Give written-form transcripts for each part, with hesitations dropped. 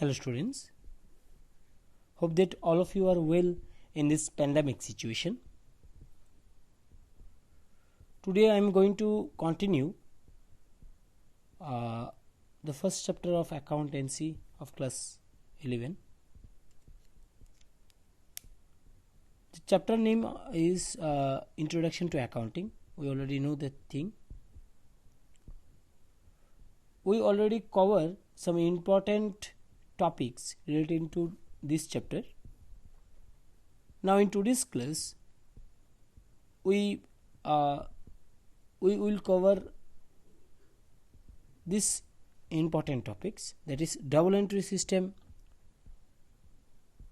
Hello students, hope that all of you are well in this pandemic situation. Today I am going to continue the first chapter of accountancy of class 11. The chapter name is Introduction to Accounting. We already know that thing. We already cover some important topics relating to this chapter. Now in today's class we will cover these important topics, that is double entry system,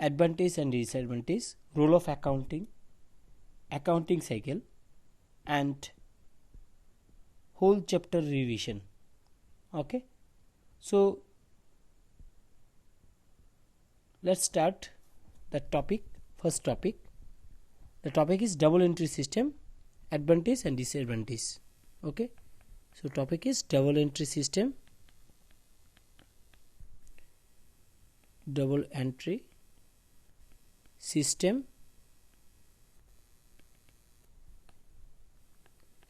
advantage and disadvantage, role of accounting, accounting cycle, and whole chapter revision. Okay, so let's start the topic. First topic, the topic is double entry system, advantage and disadvantage. Okay, so topic is double entry system, double entry system,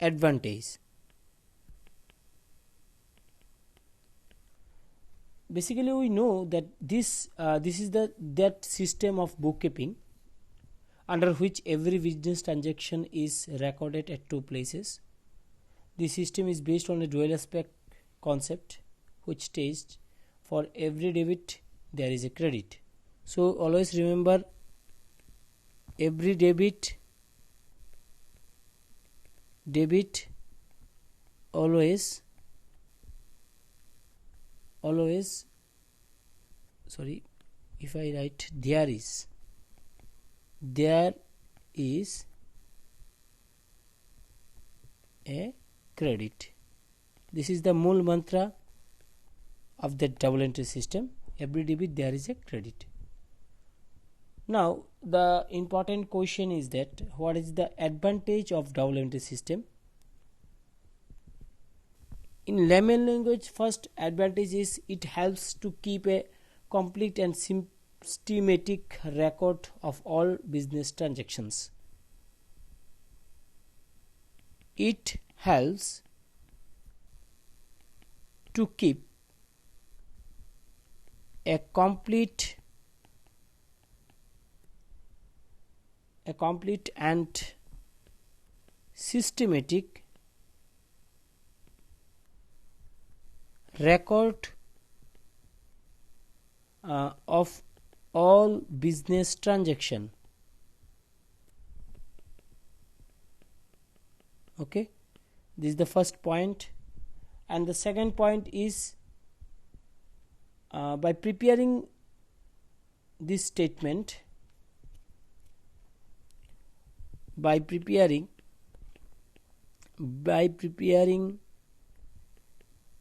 advantage. Basically we know that this is that system of bookkeeping under which every business transaction is recorded at two places. This system is based on a dual aspect concept, which states for every debit there is a credit. So always remember, every debit always sorry, if I write there is a credit. This is the Mool mantra of the double entry system. Every debit there is a credit. Now the important question is that what is the advantage of double entry system? In layman language, first advantage is it helps to keep a complete and systematic record of all business transactions. It helps to keep a complete and systematic record of all business transaction. Okay, this is the first point. And the second point is by preparing this statement, by preparing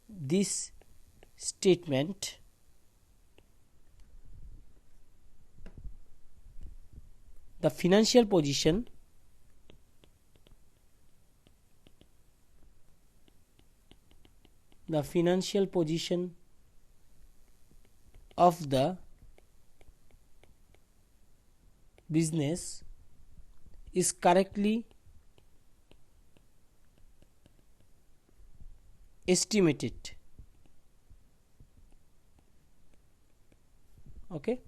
this statement, the financial position of the business is correctly estimated. Okay,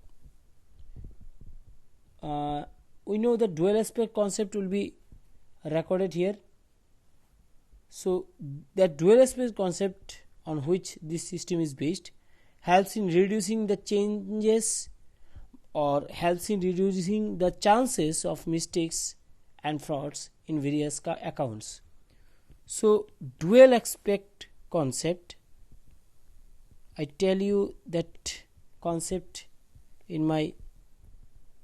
we know the dual aspect concept will be recorded here. So that dual aspect concept on which this system is based helps in reducing the changes or helps in reducing the chances of mistakes and frauds in various accounts. So dual aspect concept, I tell you that concept in my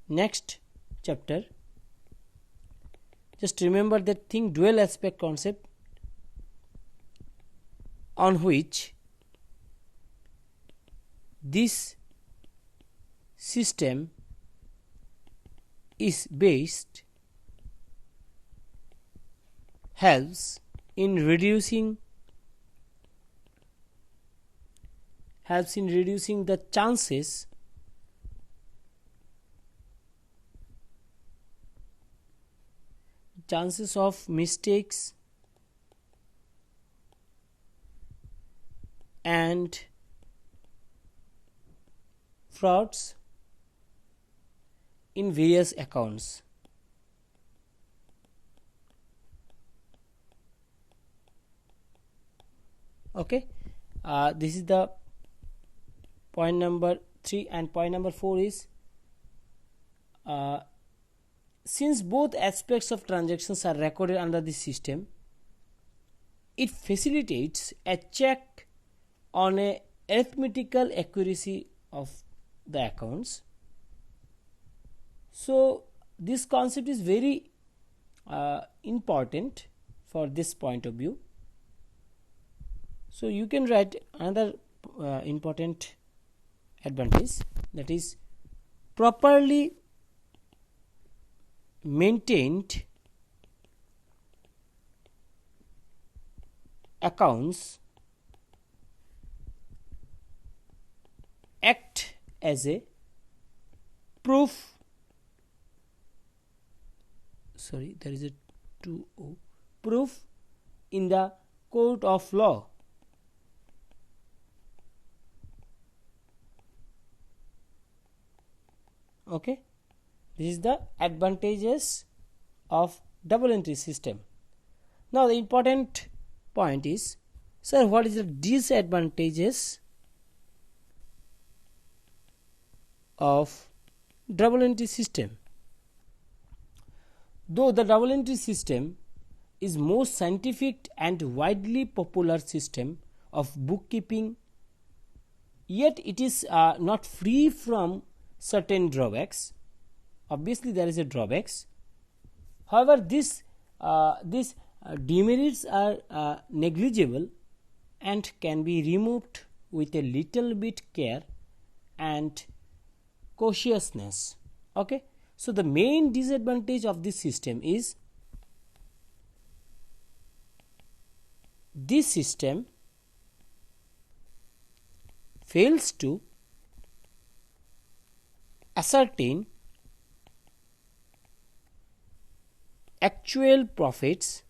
next chapter. Just remember that thing, dual aspect concept, on which this system is based, helps in reducing helps in reducing the chances of mistakes and frauds in various accounts. Okay, this is the point number 3, and point number 4 is since both aspects of transactions are recorded under the system, it facilitates a check on a arithmetical accuracy of the accounts. So this concept is very important for this point of view. So you can write another important advantage, that is properly maintained accounts act as a proof. Sorry, there is a 2O proof in the court of law. Okay, this is the advantages of double entry system. Now the important point is, sir, what is the disadvantages of double entry system? Though the double entry system is most scientific and widely popular system of bookkeeping, yet it is not free from certain drawbacks. Obviously there is a drawbacks. However, these demerits are negligible and can be removed with a little bit care and cautiousness. Okay, so the main disadvantage of this system is this system fails to ascertain actual profits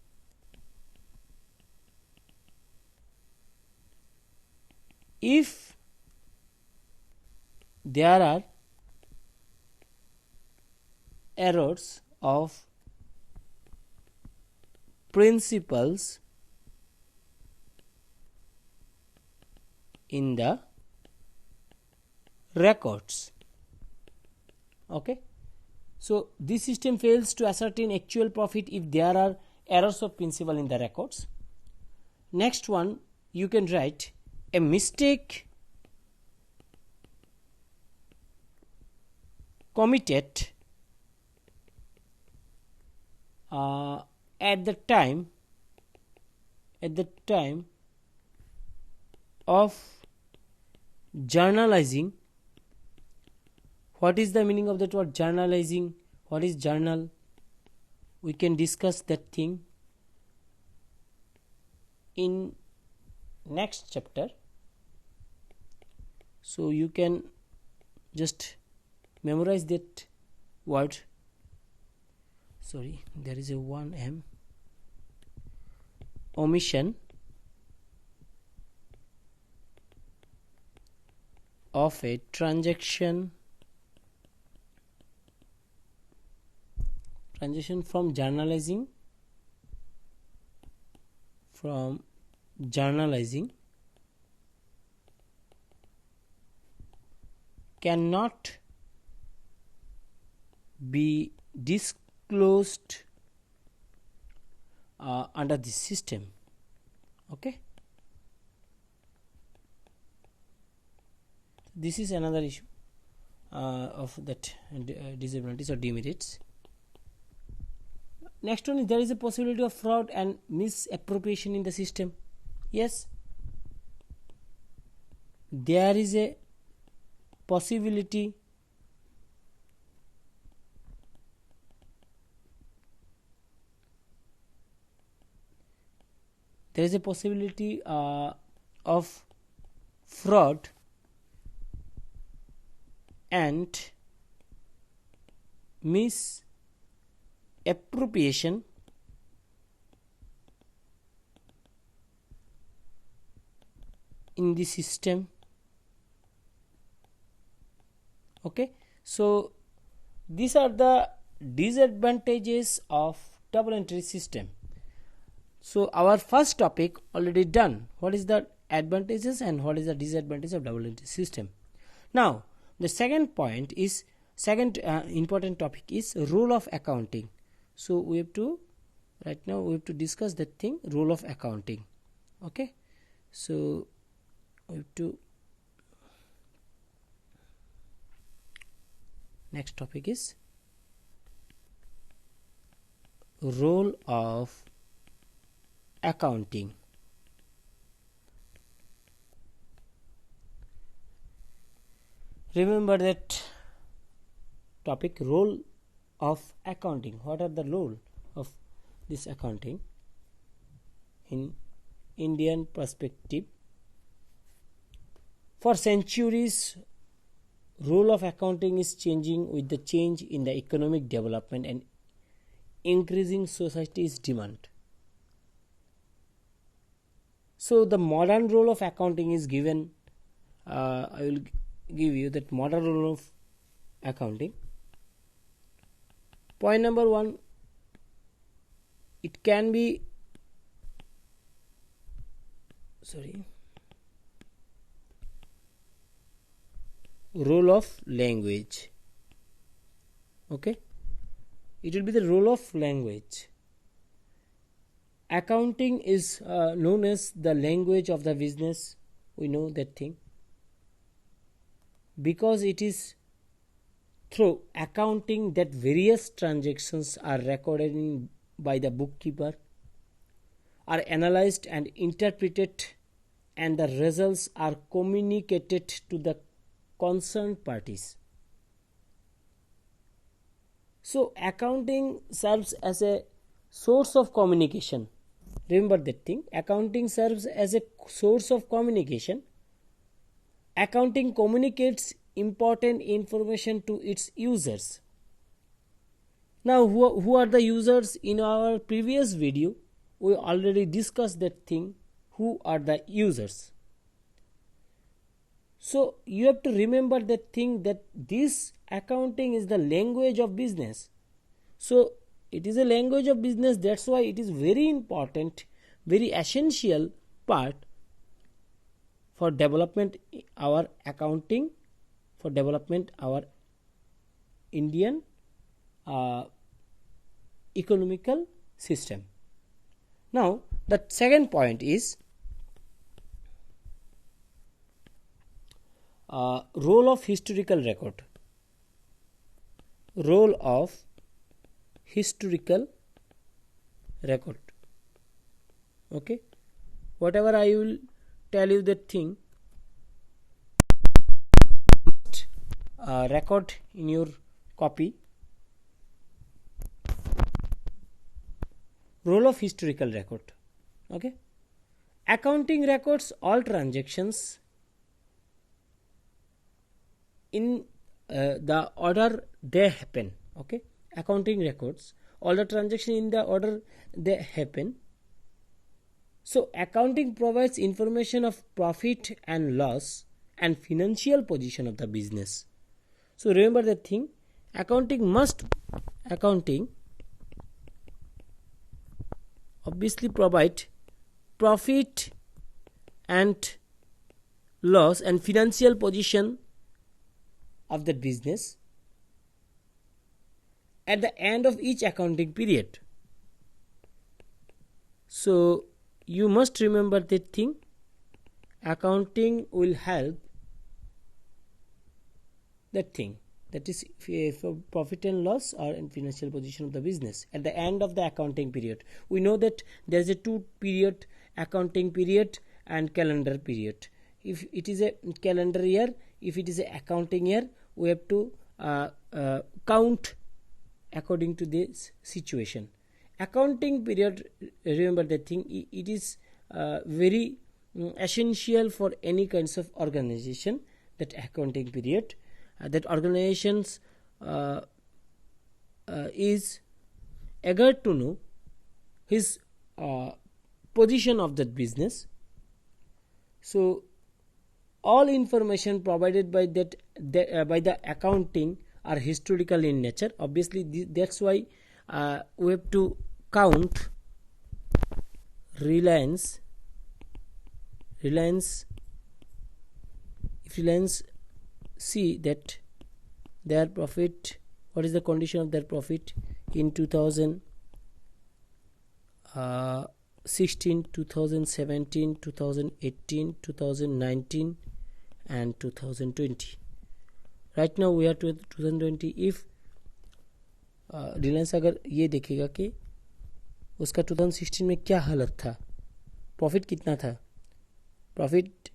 if there are errors of principals in the records. Okay, so this system fails to ascertain actual profit if there are errors of principal in the records. Next one, you can write a mistake committed at the time of journalizing. What is the meaning of that word journalizing? What is journal? We can discuss that thing in next chapter. So you can just memorize that word. Sorry, there is a 1M. Omission of a transaction from journalizing cannot be disclosed under this system. Okay, this is another issue of that disadvantages or demerits. Next one is there is a possibility of fraud and misappropriation in the system. Yes, there is a possibility of fraud and misappropriation in the system. Okay, so these are the disadvantages of double entry system. So our first topic already done. What is the advantages and what is the disadvantage of double entry system? Now the second point is important topic is role of accounting. So we have to right now we have to discuss that thing, role of accounting. Okay, so we have to next topic is role of accounting. Remember that topic, role of accounting. What are the role of this accounting in Indian perspective? For centuries, role of accounting is changing with the change in the economic development and increasing society's demand. So the modern role of accounting is given. I will give you that modern role of accounting. Point number 1, it can be role of language. Okay, it will be the role of language. Accounting is known as the language of the business. We know that thing because it is through accounting that various transactions are recorded by the bookkeeper, are analyzed and interpreted, and the results are communicated to the concerned parties. So accounting serves as a source of communication. Remember that thing, accounting serves as a source of communication. Accounting communicates important information to its users. Now who are the users? In our previous video we already discussed that thing, who are the users. So you have to remember that thing, that this accounting is the language of business. So it is a language of business, that's why it is very important, very essential part for development our accounting, for development our Indian economical system. Now the second point is role of historical record. Role of historical record. Okay, whatever I will tell you that thing, record in your copy. Role of historical record. Okay, accounting records all transactions in the order they happen. Okay, accounting records all the transactions in the order they happen. So accounting provides information of profit and loss and financial position of the business. So remember that thing, accounting obviously provide profit and loss and financial position of the business at the end of each accounting period. So you must remember that thing, accounting will help that thing, that is for profit and loss or in financial position of the business at the end of the accounting period. We know that there is a 2 period, accounting period and calendar period. If it is a calendar year, if it is a accounting year, we have to count according to this situation. Accounting period, remember that thing, it is very essential for any kinds of organization, that accounting period. that organizations is eager to know his position of that business. So all information provided by by the accounting are historical in nature. Obviously that's why we have to count Reliance. If Reliance see that their profit, what is the condition of their profit in 2016, 2017, 2018, 2019 and 2020. Right now we are to 2020. if Reliance अगर ये देखेगा कि उसका 2016 में क्या हालत था, profit कितना था, प्रॉफिट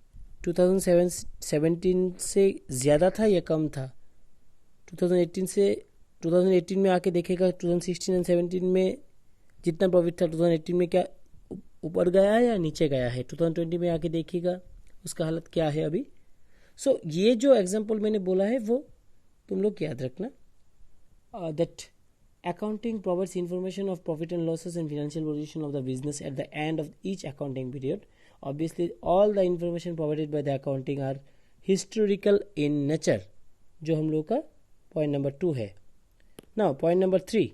2017 से ज़्यादा था या कम था, 2018 में आके देखेगा 2016 एंड 17 में जितना प्रॉफिट था 2018 में क्या ऊपर गया है या नीचे गया है, 2020 में आके देखिएगा उसका हालत क्या है अभी. सो ये जो एग्जांपल मैंने बोला है वो तुम लोग याद रखना. That accounting provides information of profit and losses and financial position of the business at the end of each accounting period. Obviously all the information provided by the accounting are historical in nature, जो हम लोग का point number 2 है. Now point number 3.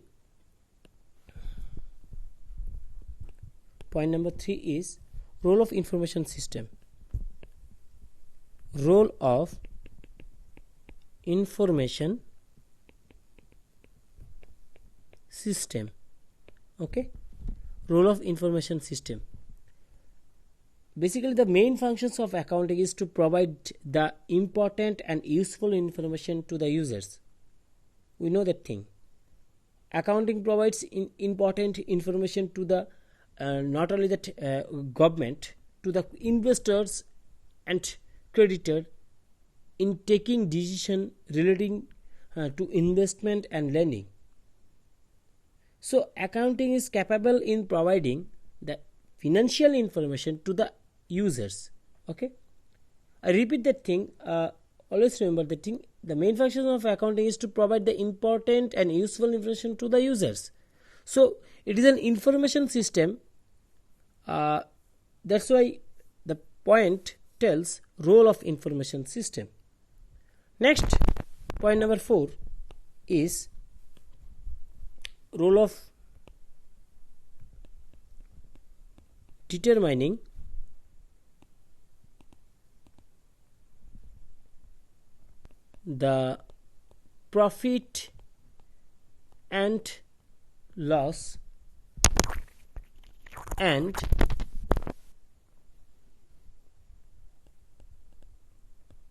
Point number 3 is role of information system. Role of information system. Okay, role of information system. Basically the main functions of accounting is to provide the important and useful information to the users. We know that thing. Accounting provides important information to the not only the government, to the investors and creditor in taking decision relating to investment and lending. So accounting is capable in providing the financial information to the users. Okay, I repeat that thing. Always remember that thing. The main function of accounting is to provide the important and useful information to the users. So it is an information system. That's why the point tells role of information system. Next, point number 4 is role of determining the profit and loss and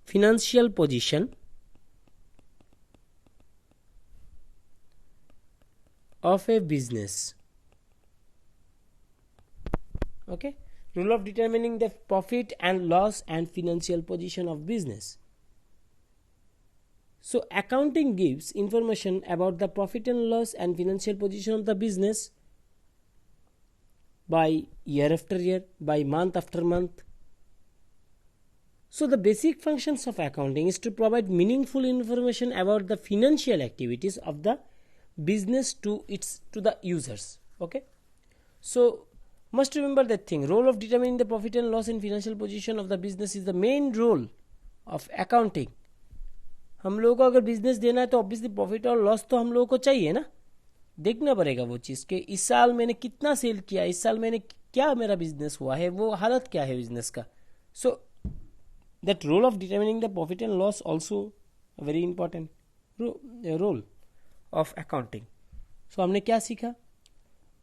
financial position of a business. Okay, rule of determining the profit and loss and financial position of business. So accounting gives information about the profit and loss and financial position of the business by year after year, by month after month. So the basic functions of accounting is to provide meaningful information about the financial activities of the business to the users. Okay, so must remember that thing. Role of determining the profit and loss and financial position of the business is the main role of accounting. हम लोगों को अगर business देना है तो obviously profit और loss तो हम लोगों को चाहिए ना, देखना पड़ेगा वो चीज़ के इस साल मैंने कितना सेल किया, इस साल मैंने क्या मेरा बिजनेस हुआ है, वो हालत क्या है बिजनेस का. So that role of determining the profit and loss also very important role of accounting. So हमने क्या सीखा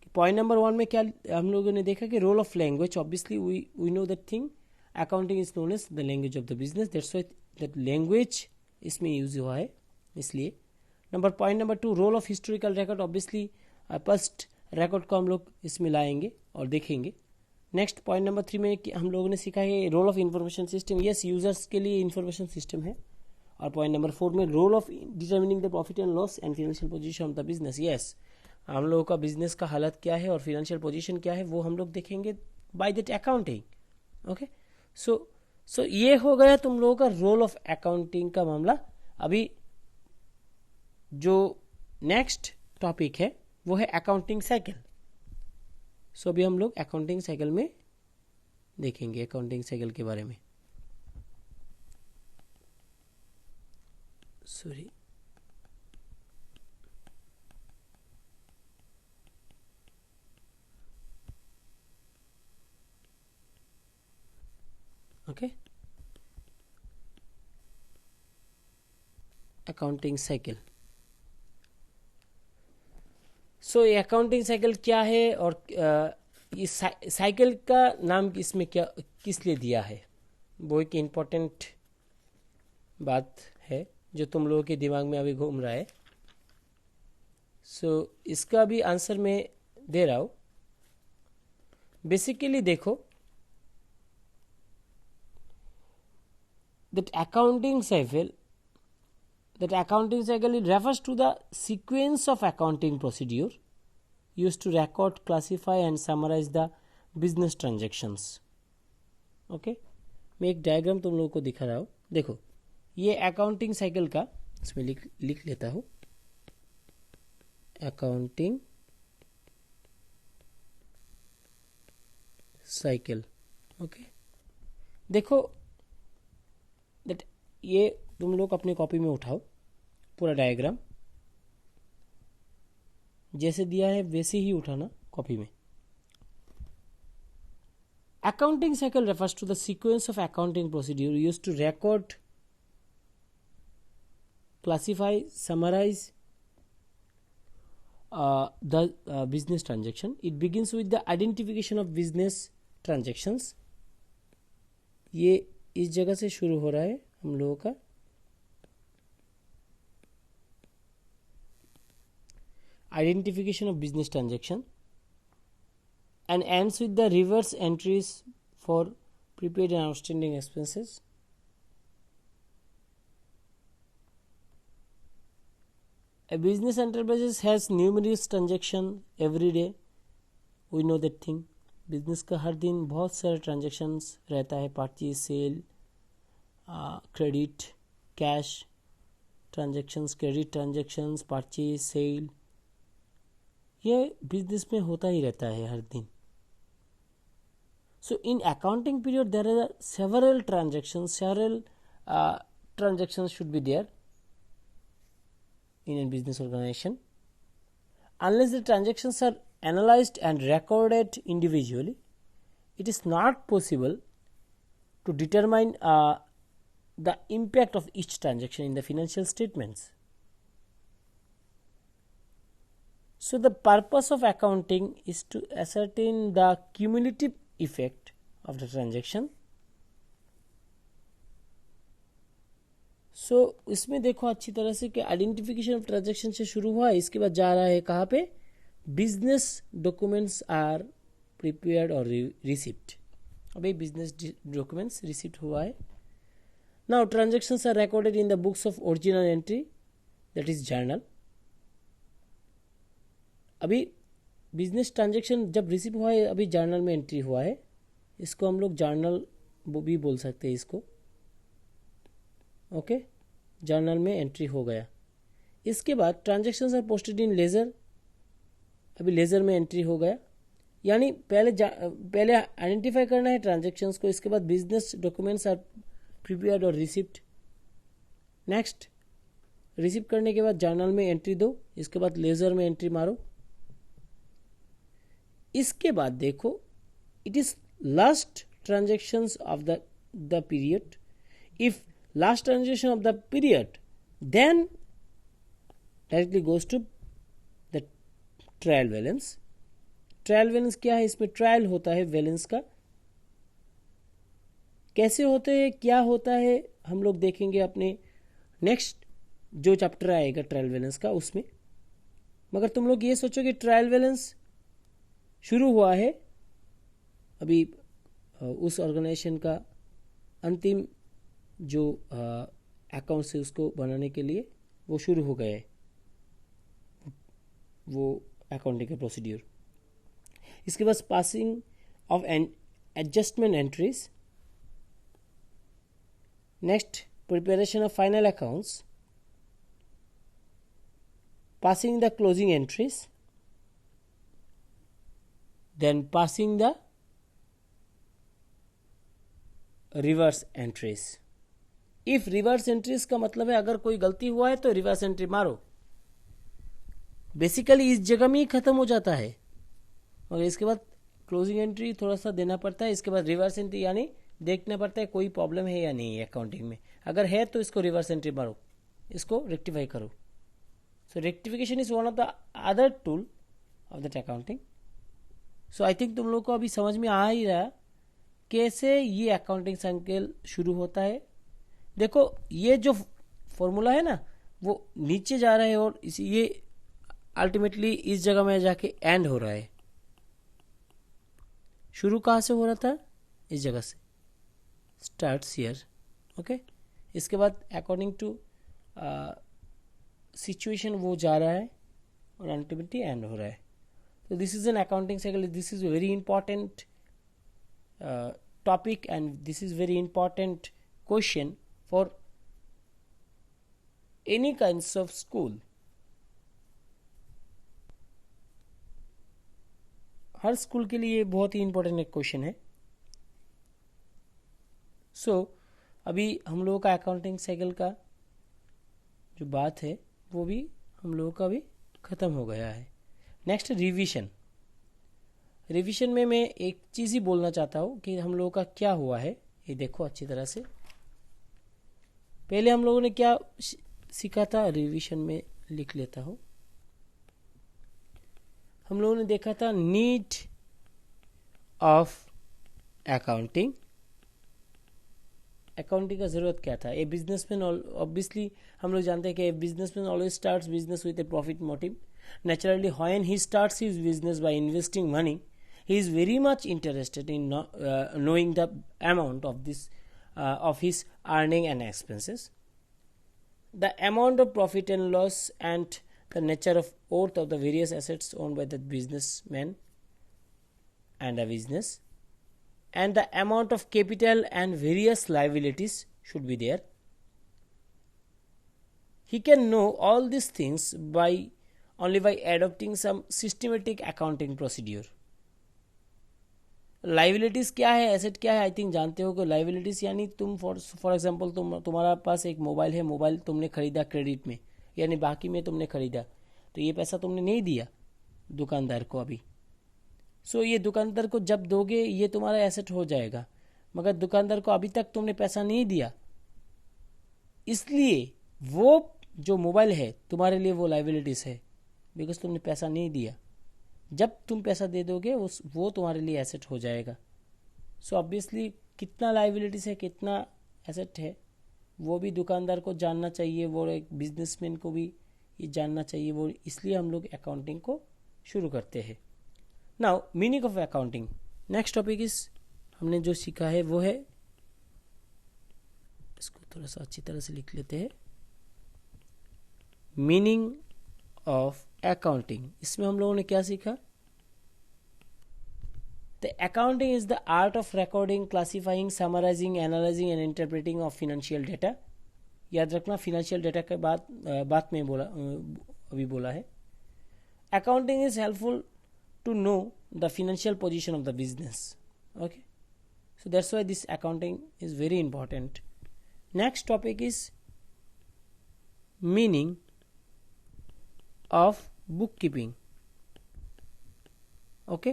कि पॉइंट नंबर 1 में क्या हम लोगों ने देखा कि role of language. Obviously we know that thing. Accounting is known as the language of the business. That's why that language इसमें यूज हुआ है इसलिए. Point number 2 role of historical record. Obviously past record को हम लोग इसमें लाएंगे और देखेंगे. नेक्स्ट पॉइंट नंबर 3 में हम लोगों ने सीखा है role of information system. Yes, users के लिए इंफॉर्मेशन सिस्टम है. और पॉइंट नंबर 4 में role of determining the profit and loss and financial position of the business. Yes, हम लोगों का बिजनेस का हालत क्या है और फाइनेंशियल पोजीशन क्या है वो हम लोग देखेंगे बाय दैट अकाउंटिंग. ओके, सो ये हो गया तुम लोगों का रोल ऑफ अकाउंटिंग का मामला. अभी जो नेक्स्ट टॉपिक है वो है अकाउंटिंग साइकिल. सो अभी हम लोग अकाउंटिंग साइकिल में देखेंगे अकाउंटिंग साइकिल के बारे में. Sorry, okay. Accounting cycle. So ये अकाउंटिंग साइकिल क्या है और इस साइकिल का नाम इसमें क्या किस लिए दिया है, वो एक इम्पोर्टेंट बात है जो तुम लोगों के दिमाग में अभी घूम रहा है. सो इसका भी आंसर मैं दे रहा हूँ. बेसिकली देखो, that accounting cycle it refers to the sequence of accounting procedure used to record, classify and summarize the business transactions. Okay, मैं एक डायग्राम तुम लोगों को दिखा रहा हूँ. देखो, ये अकाउंटिंग साइकिल का इसमें लिख लेता हूँ. Accounting cycle. ओके, देखो दैट ये तुम लोग अपनी कॉपी में उठाओ पूरा डायग्राम. जैसे दिया है वैसे ही उठाना कॉपी में. Accounting cycle refers to the sequence of accounting procedure used to record, classify, summarize the business transaction. It begins with the identification of business transactions. ये इस जगह से शुरू हो रहा है हम लोगों का. Identification of business transaction and ends with the reverse entries for prepaid and outstanding expenses. A business enterprise has numerous transactions every day. We know that thing. Business का हर दिन बहुत सारे ट्रांजेक्शन्स रहता है. Purchase, sale, credit, cash transactions, credit transactions, purchase, sale, ये business में होता ही रहता है हर दिन. So in accounting period there are several transactions should be there in a business organization. Unless the transactions are analyzed and recorded individually, it is not possible to determine the impact of each transaction in the financial statements. So the purpose of accounting is to ascertain the cumulative effect of the transaction. So इसमें देखो अच्छी तरह से कि identification of transaction से शुरू हुआ है, इसके बाद जा रहा है कहाँ पे, बिजनेस डॉक्यूमेंट्स आर प्रिपेयर्ड और रिसिप्ट. अभी बिजनेस डॉक्यूमेंट्स रिसिप्ट हुआ है. Now transactions are recorded in the books of original entry, that is journal. अभी बिजनेस ट्रांजैक्शन जब रिसीव हुआ है अभी जर्नल में एंट्री हुआ है, इसको हम लोग जर्नल भी बोल सकते हैं इसको. ओके, जर्नल में एंट्री हो गया. इसके बाद transactions are posted in ledger, अभी लेजर में एंट्री हो गया. यानी पहले आइडेंटिफाई करना है ट्रांजैक्शंस को, इसके बाद बिजनेस डॉक्यूमेंट्स आर प्रिपेयर्ड और रिसिप्ट. नेक्स्ट, रिसीव करने के बाद जर्नल में एंट्री दो, इसके बाद लेजर में एंट्री मारो. इसके बाद देखो, it is last transactions of the period. If last transaction of the period, then directly goes to the trial balance. Trial balance क्या है, इसमें ट्रायल होता है बैलेंस का. कैसे होते हैं, क्या होता है, हम लोग देखेंगे अपने नेक्स्ट जो चैप्टर आएगा ट्रायल बैलेंस का उसमें. मगर तुम लोग ये सोचो कि ट्रायल बैलेंस शुरू हुआ है, अभी उस ऑर्गेनाइजेशन का अंतिम जो अकाउंट है उसको बनाने के लिए वो शुरू हो गया है, वो अकाउंटिंग का प्रोसीड्यूर. इसके बाद passing of adjustment entries. Next, preparation of final accounts. passing the closing entries, then passing the reverse entries. If reverse entries का मतलब है अगर कोई गलती हुआ है तो रिवर्स एंट्री मारो. बेसिकली इस जगह में ही खत्म हो जाता है, और इसके बाद क्लोजिंग एंट्री थोड़ा सा देना पड़ता है. इसके बाद रिवर्स एंट्री यानी देखना पड़ता है कोई प्रॉब्लम है या नहीं है अकाउंटिंग में. अगर है तो इसको रिवर्स एंट्री मारो, इसको रेक्टिफाई करो. So rectification is one of the other tool of that accounting. So I think तुम लोग को अभी समझ में आ ही रहा कैसे ये अकाउंटिंग साइकिल शुरू होता है. देखो ये जो फॉर्मूला है ना वो नीचे जा रहा है और ये अल्टीमेटली इस जगह में जाके एंड हो रहा है. शुरू कहाँ से हो रहा था? इस जगह से, स्टार्ट्स हियर. ओके, इसके बाद अकॉर्डिंग टू सिचुएशन वो जा रहा है और अल्टीमेटली एंड हो रहा है. तो this is an accounting cycle. This is very important topic and this is very important question for any kinds of school. Her school के लिए बहुत ही इंपॉर्टेंट एक क्वेश्चन है. सो अभी हम लोगों का अकाउंटिंग साइकिल का जो बात है वो भी हम लोगों का भी ख़त्म हो गया है. Next revision. रिवीजन में मैं एक चीज़ ही बोलना चाहता हूँ कि हम लोगों का क्या हुआ है. ये देखो अच्छी तरह से. पहले हम लोगों ने क्या सीखा था, रिवीजन में लिख लेता हूँ. हम लोगों ने देखा था नीड ऑफ अकाउंटिंग. अकाउंटिंग का ज़रूरत क्या था? ए बिजनेसमैन, ऑब्वियसली हम लोग जानते हैं कि a businessman always starts business with A profit motive. Naturally, when he starts his business by investing money, he is very much interested in knowing the amount of this of his earning and expenses, the amount of profit and loss, and the nature of worth of the various assets owned by the businessman and a business, and the amount of capital and various liabilities should be there. He can know all these things only by adopting some systematic accounting procedure. Liabilities क्या है, asset क्या है, I think जानते हो कि liabilities यानी तुम for example तुम्हारा पास एक मोबाइल है, मोबाइल तुमने खरीदा क्रेडिट में यानी बाकी में तुमने खरीदा, तो ये पैसा तुमने नहीं दिया दुकानदार को अभी. सो ये दुकानदार को जब दोगे ये तुम्हारा एसेट हो जाएगा, मगर दुकानदार को अभी तक तुमने पैसा नहीं दिया, इसलिए वो जो मोबाइल है तुम्हारे लिए वो लाइबिलिटीज़ है, बिकॉज तुमने पैसा नहीं दिया. जब तुम पैसा दे दोगे वो तुम्हारे लिए एसेट हो जाएगा. सो ऑब्वियसली कितना लाइबिलिटीज है कितना एसेट है वो भी दुकानदार को जानना चाहिए, वो एक बिजनेसमैन को भी ये जानना चाहिए. वो इसलिए हम लोग अकाउंटिंग को शुरू करते हैं. Now meaning of accounting. Next topic is हमने जो सीखा है वो है, इसको थोड़ा सा अच्छी तरह से लिख लेते हैं, मीनिंग ऑफ अकाउंटिंग. इसमें हम लोगों ने क्या सीखा? The accounting is the art of recording, classifying, summarising, analysing and interpreting of financial data. याद रखना फिनेंशियल डेटा के बात में अभी बोला है. Accounting is helpful to know the financial position of the business. Okay, so that's why this accounting is very important. Next topic is meaning of bookkeeping. Okay,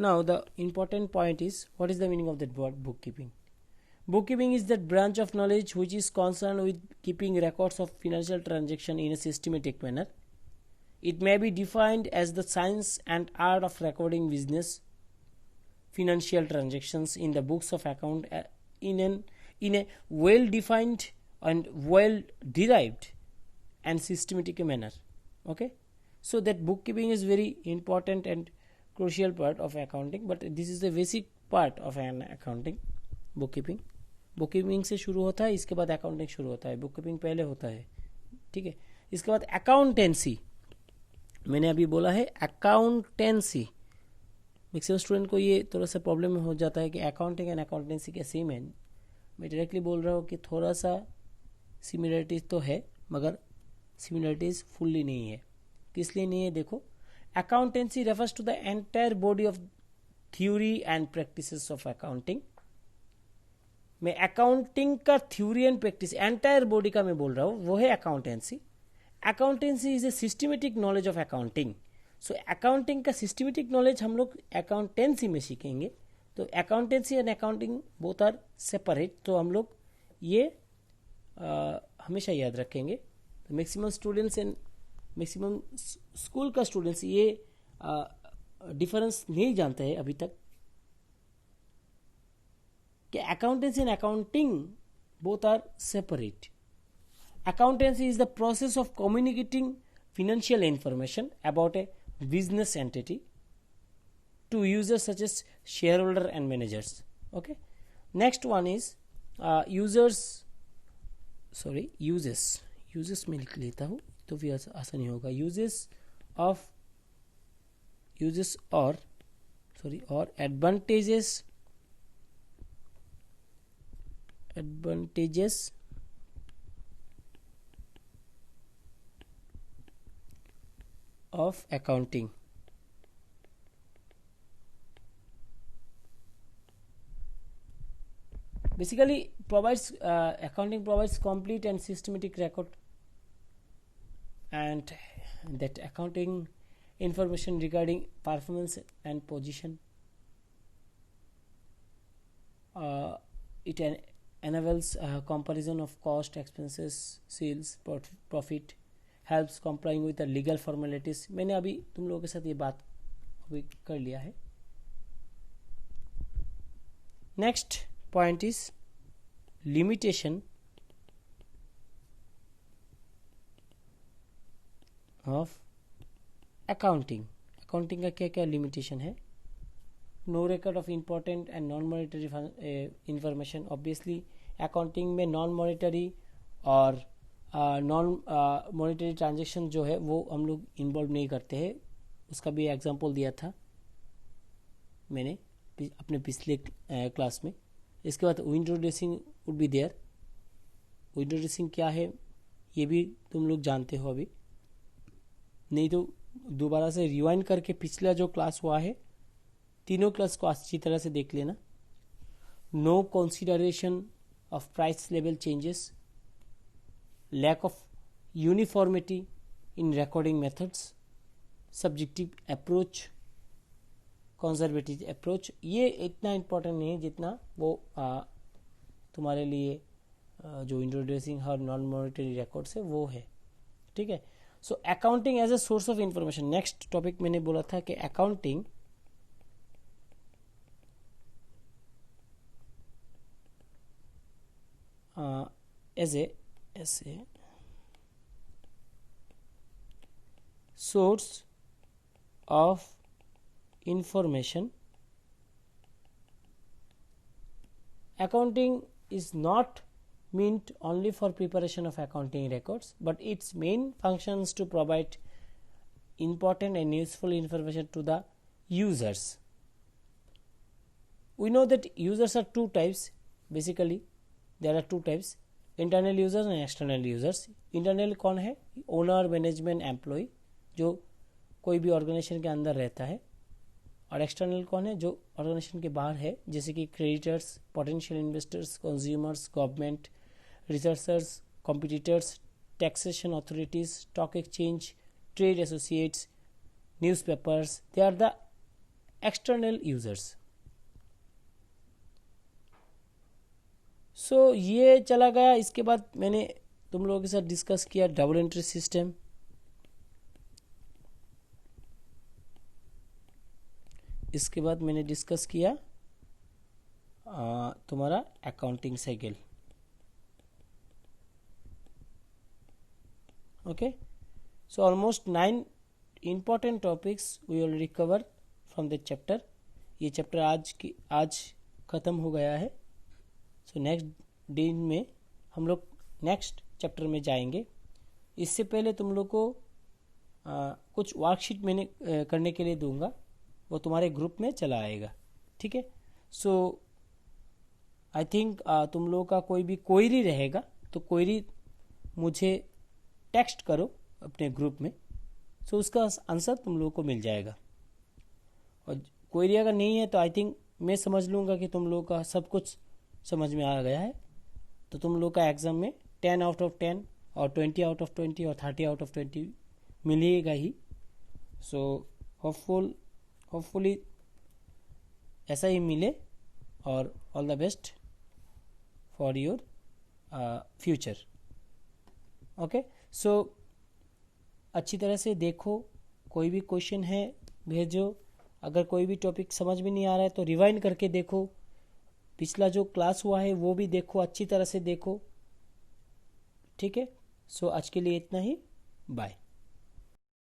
now the important point is, what is the meaning of that word bookkeeping? Bookkeeping is that branch of knowledge which is concerned with keeping records of financial transaction in a systematic manner. It may be defined as the science and art of recording business financial transactions in the books of account in a well defined and well derived and systematic manner. Okay, so that bookkeeping is very important and crucial part of accounting, but this is the basic part of an accounting. bookkeeping से शुरू होता है, इसके बाद accounting शुरू होता है. bookkeeping पहले होता है, ठीक है. इसके बाद अकाउंटेंसी. मैंने अभी बोला है अकाउंटेंसी. मैक्सिमम स्टूडेंट को ये थोड़ा सा प्रॉब्लम हो जाता है कि अकाउंटिंग एंड अकाउंटेंसी क्या सेम है. मैं डायरेक्टली बोल रहा हूँ कि थोड़ा सा सिमिलरिटीज तो है, मगर सिमिलरिटीज फुल्ली नहीं है। किस लिए नहीं है देखो, accountancy refers to the entire body of theory and practices of accounting. मैं अकाउंटिंग का theory and practice entire body का मैं बोल रहा हूँ, वो है accountancy. Accountancy is a systematic knowledge of accounting. So accounting का सिस्टमेटिक नॉलेज हम लोग अकाउंटेंसी में सीखेंगे। तो accountancy and accounting both are separate, तो हम लोग ये हमेशा याद रखेंगे। Maximum students and maximum school का स्टूडेंट्स ये डिफरेंस नहीं जानते हैं अभी तक कि accountancy and accounting both are separate. Accountancy is the process of communicating financial information about a business entity to users such as shareholder and managers. Okay. Next one is uses में लिख लेता हूँ तो फिर आसानी होगा। uses or advantages of accounting। Basically accounting provides complete and systematic record and that accounting information regarding performance and position. It enables comparison of cost, expenses, sales, profit, helps complying with the legal formalities. मैंने अभी तुम लोगों के साथ ये बात अभी कर लिया है। Next point is limitation of accounting. Accounting का क्या क्या लिमिटेशन है? No record of important and non monetary information. Obviously accounting में नॉन मॉनिटरी और नॉन मॉनिटरी ट्रांजेक्शन जो है वो हम लोग इन्वॉल्व नहीं करते हैं। उसका भी एग्जांपल दिया था मैंने अपने पिछले क्लास में। इसके बाद window dressing would be there. Window dressing क्या है ये भी तुम लोग जानते हो अभी, नहीं तो दोबारा से रिवाइंड करके पिछला जो क्लास हुआ है तीनों क्लास को अच्छी तरह से देख लेना। No consideration of price level changes, lack of uniformity in recording methods, subjective approach, conservative approach। ये इतना इम्पोर्टेंट नहीं है जितना वो तुम्हारे लिए जो इंट्रोड्यूसिंग हर नॉन मॉनिटरी रिकॉर्ड्स है वो है। ठीक है। So accounting as a source of information. Next topic मैंने बोला था कि accounting as a source of information। Accounting is not meant only for preparation of accounting records, but its main function is to provide important and useful information to the users. We know that users are two types. Basically there are two types, internal users and external users. Internal कौन है? Owner, management, employ जो कोई भी organisation के अंदर रहता है। और एक्सटर्नल कौन है? जो ऑर्गेनाइजेशन के बाहर है, जैसे कि creditors, potential investors, consumers, government, researchers, competitors, taxation authorities, stock exchange, trade associates, newspapers. They are the external users. So ये चला गया। इसके बाद मैंने तुम लोगों के साथ डिस्कस किया डबल एंट्री सिस्टम। इसके बाद मैंने डिस्कस किया तुम्हारा accounting cycle. Okay. So almost 9 important topics we will recover from the chapter। ये चैप्टर आज ख़त्म हो गया है। सो नेक्स्ट डे में हम लोग नेक्स्ट चैप्टर में जाएंगे। इससे पहले तुम लोग को कुछ वर्कशीट मैंने करने के लिए दूंगा, वो तुम्हारे ग्रुप में चला आएगा। ठीक है। सो आई थिंक तुम लोगों का कोई भी क्वेरी रहेगा तो क्वेरी मुझे टेक्स्ट करो अपने ग्रुप में, सो उसका आंसर तुम लोगों को मिल जाएगा। और क्वेरी अगर नहीं है तो आई थिंक मैं समझ लूँगा कि तुम लोगों का सब कुछ समझ में आ गया है, तो तुम लोग का एग्ज़ाम में 10 आउट ऑफ 10 और 20 आउट ऑफ 20 और 30 आउट ऑफ 20 मिलेगा ही। सो होपफुली ऐसा ही मिले, और all the best for your future. Okay, so अच्छी तरह से देखो, कोई भी क्वेश्चन है भेजो, अगर कोई भी टॉपिक समझ में नहीं आ रहा है तो रिवाइंड करके देखो, पिछला जो क्लास हुआ है वो भी देखो, अच्छी तरह से देखो, ठीक है। सो आज के लिए इतना ही, बाय।